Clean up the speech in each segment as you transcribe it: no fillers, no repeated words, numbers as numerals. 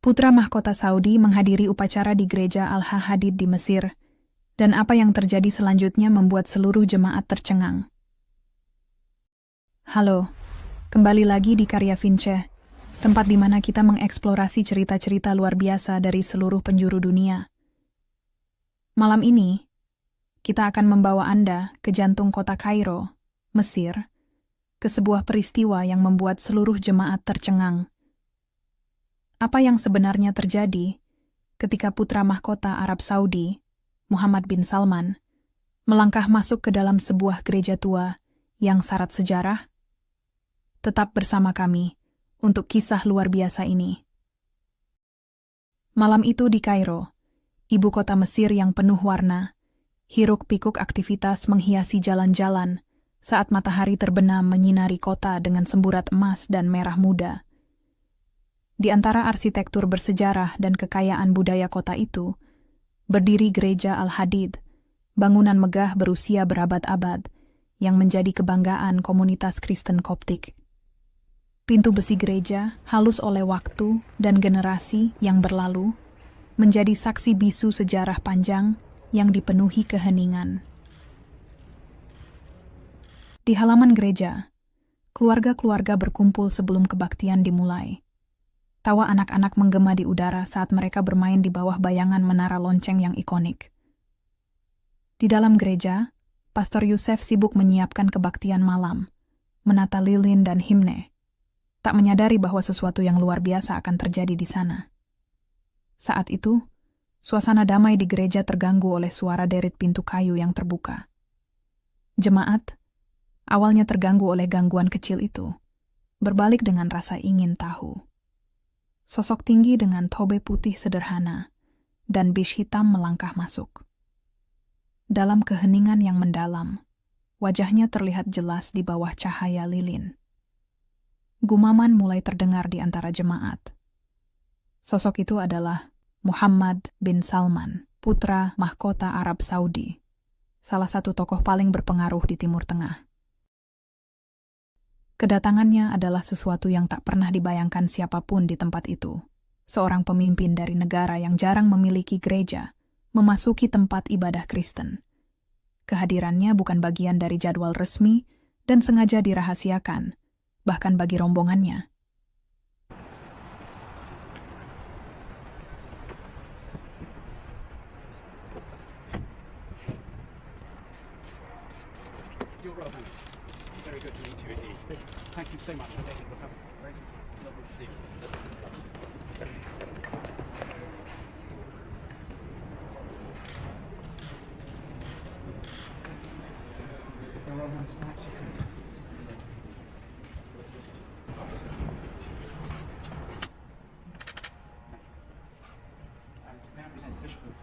Putra mahkota Saudi menghadiri upacara di gereja Al-Hadid di Mesir, dan apa yang terjadi selanjutnya membuat seluruh jemaat tercengang. Halo, kembali lagi di Karya Vince, tempat di mana kita mengeksplorasi cerita-cerita luar biasa dari seluruh penjuru dunia. Malam ini, kita akan membawa Anda ke jantung kota Kairo, Mesir, ke sebuah peristiwa yang membuat seluruh jemaat tercengang. Apa yang sebenarnya terjadi ketika putra mahkota Arab Saudi, Muhammad bin Salman, melangkah masuk ke dalam sebuah gereja tua yang syarat sejarah? Tetap bersama kami untuk kisah luar biasa ini. Malam itu di Kairo, ibu kota Mesir yang penuh warna, hiruk-pikuk aktivitas menghiasi jalan-jalan saat matahari terbenam menyinari kota dengan semburat emas dan merah muda. Di antara arsitektur bersejarah dan kekayaan budaya kota itu, berdiri gereja Al-Hadid, bangunan megah berusia berabad-abad yang menjadi kebanggaan komunitas Kristen Koptik. Pintu besi gereja, halus oleh waktu dan generasi yang berlalu, menjadi saksi bisu sejarah panjang yang dipenuhi keheningan. Di halaman gereja, keluarga-keluarga berkumpul sebelum kebaktian dimulai. Tawa anak-anak menggema di udara saat mereka bermain di bawah bayangan menara lonceng yang ikonik. Di dalam gereja, Pastor Yusef sibuk menyiapkan kebaktian malam, menata lilin dan himne, tak menyadari bahwa sesuatu yang luar biasa akan terjadi di sana. Saat itu, suasana damai di gereja terganggu oleh suara derit pintu kayu yang terbuka. Jemaat, awalnya terganggu oleh gangguan kecil itu, berbalik dengan rasa ingin tahu. Sosok tinggi dengan tobe putih sederhana dan bish hitam melangkah masuk. Dalam keheningan yang mendalam, wajahnya terlihat jelas di bawah cahaya lilin. Gumaman mulai terdengar di antara jemaat. Sosok itu adalah Muhammad bin Salman, putra mahkota Arab Saudi, salah satu tokoh paling berpengaruh di Timur Tengah. Kedatangannya adalah sesuatu yang tak pernah dibayangkan siapapun di tempat itu. Seorang pemimpin dari negara yang jarang memiliki gereja, memasuki tempat ibadah Kristen. Kehadirannya bukan bagian dari jadwal resmi dan sengaja dirahasiakan, bahkan bagi rombongannya. Very good to meet you indeed. Thank you so much for taking the time. Very lovely to see you. May I present the Bishop of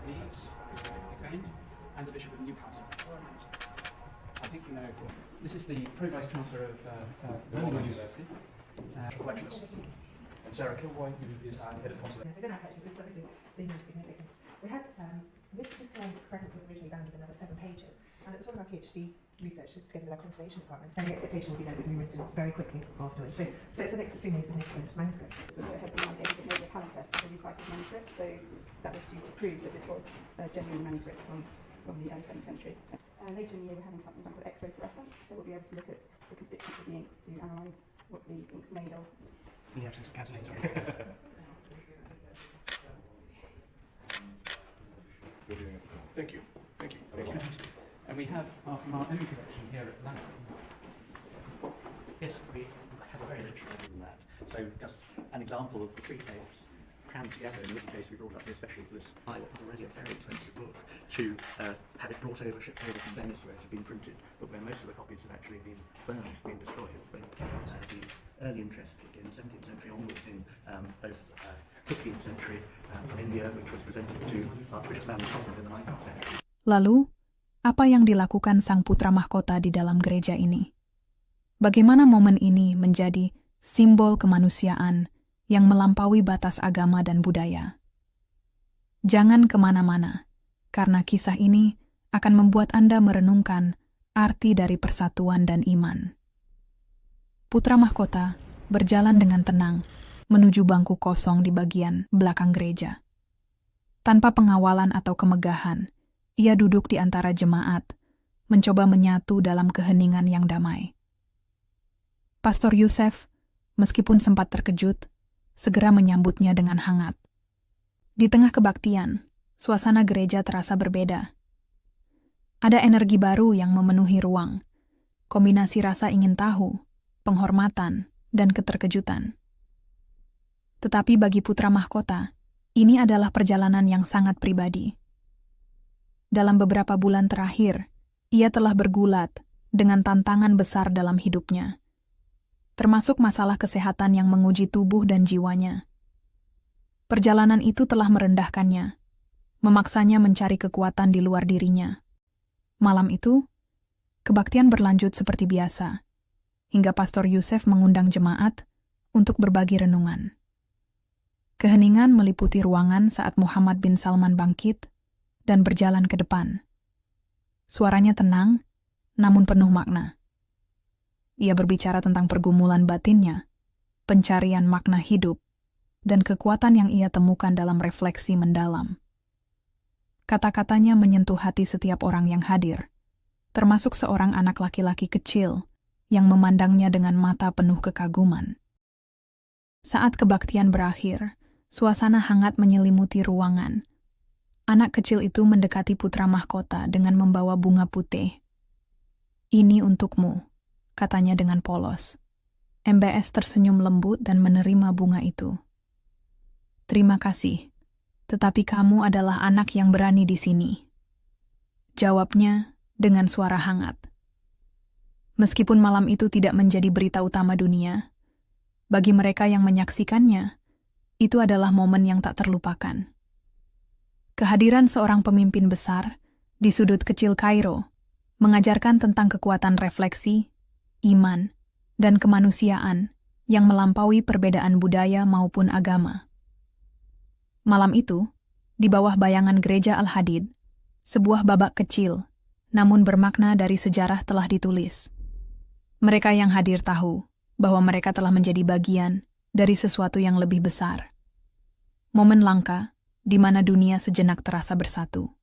Leeds, and the Bishop of Newcastle. I think you know, this is the Pro-Vice Chancellor of London University. Collections. And Sarah Kilroy, who is our head of consulate. We don't have actually, this is obviously the most significant. We had, this fragment was originally bound with another 7 pages, and it was one of our PhD researchers together with our conservation department, and the expectation would be that it would be written very quickly afterwards. So it's an extremely significant manuscript. So it had been made a palimpsest of a recycled manuscript, so that was to prove that this was a genuine manuscript from the early 7th century. Later in the year we're having something called X-ray fluorescence, so we'll be able to look at the constituents of the inks to analyse what the ink's made of. In the absence of catalytic. Thank you. Thank you. Thank you. And we have from our own collection here at London. Yes, we had a very rich record in that. So just an example of the 3 faiths crammed together, in which case we brought up especially for this what was already a very expensive book, to have it brought over, shipped over from Venice where it had been printed, but where most of the copies had actually been burned, been destroyed. When the early interest in the 17th century onwards in both 15th century from India, which was presented to Archbishop Lambert in the 19th century. Lalu, apa yang dilakukan sang putra mahkota di dalam gereja ini? Bagaimana momen ini menjadi simbol kemanusiaan yang melampaui batas agama dan budaya? Jangan kemana-mana, karena kisah ini akan membuat Anda merenungkan arti dari persatuan dan iman. Putra mahkota berjalan dengan tenang menuju bangku kosong di bagian belakang gereja. Tanpa pengawalan atau kemegahan, ia duduk di antara jemaat, mencoba menyatu dalam keheningan yang damai. Pastor Yusef, meskipun sempat terkejut, segera menyambutnya dengan hangat. Di tengah kebaktian, suasana gereja terasa berbeda. Ada energi baru yang memenuhi ruang, kombinasi rasa ingin tahu, penghormatan, dan keterkejutan. Tetapi bagi putra mahkota, ini adalah perjalanan yang sangat pribadi. Dalam beberapa bulan terakhir, ia telah bergulat dengan tantangan besar dalam hidupnya, termasuk masalah kesehatan yang menguji tubuh dan jiwanya. Perjalanan itu telah merendahkannya, memaksanya mencari kekuatan di luar dirinya. Malam itu, kebaktian berlanjut seperti biasa, hingga Pastor Yusef mengundang jemaat untuk berbagi renungan. Keheningan meliputi ruangan saat Muhammad bin Salman bangkit dan berjalan ke depan. Suaranya tenang, namun penuh makna. Ia berbicara tentang pergumulan batinnya, pencarian makna hidup, dan kekuatan yang ia temukan dalam refleksi mendalam. Kata-katanya menyentuh hati setiap orang yang hadir, termasuk seorang anak laki-laki kecil yang memandangnya dengan mata penuh kekaguman. Saat kebaktian berakhir, suasana hangat menyelimuti ruangan. Anak kecil itu mendekati putra mahkota dengan membawa bunga putih. "Ini untukmu," katanya dengan polos. MBS tersenyum lembut dan menerima bunga itu. "Terima kasih, tetapi kamu adalah anak yang berani di sini," jawabnya dengan suara hangat. Meskipun malam itu tidak menjadi berita utama dunia, bagi mereka yang menyaksikannya, itu adalah momen yang tak terlupakan. Kehadiran seorang pemimpin besar di sudut kecil Kairo mengajarkan tentang kekuatan refleksi, iman, dan kemanusiaan yang melampaui perbedaan budaya maupun agama. Malam itu, di bawah bayangan gereja Al-Hadid, sebuah babak kecil, namun bermakna dari sejarah telah ditulis. Mereka yang hadir tahu bahwa mereka telah menjadi bagian dari sesuatu yang lebih besar. Momen langka di mana dunia sejenak terasa bersatu.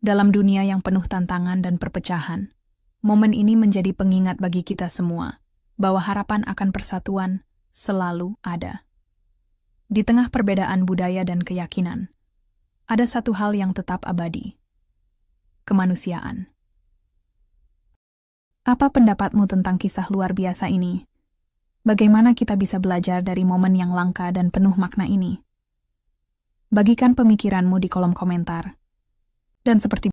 Dalam dunia yang penuh tantangan dan perpecahan, momen ini menjadi pengingat bagi kita semua bahwa harapan akan persatuan selalu ada. Di tengah perbedaan budaya dan keyakinan, ada satu hal yang tetap abadi: kemanusiaan. Apa pendapatmu tentang kisah luar biasa ini? Bagaimana kita bisa belajar dari momen yang langka dan penuh makna ini? Bagikan pemikiranmu di kolom komentar. Dan seperti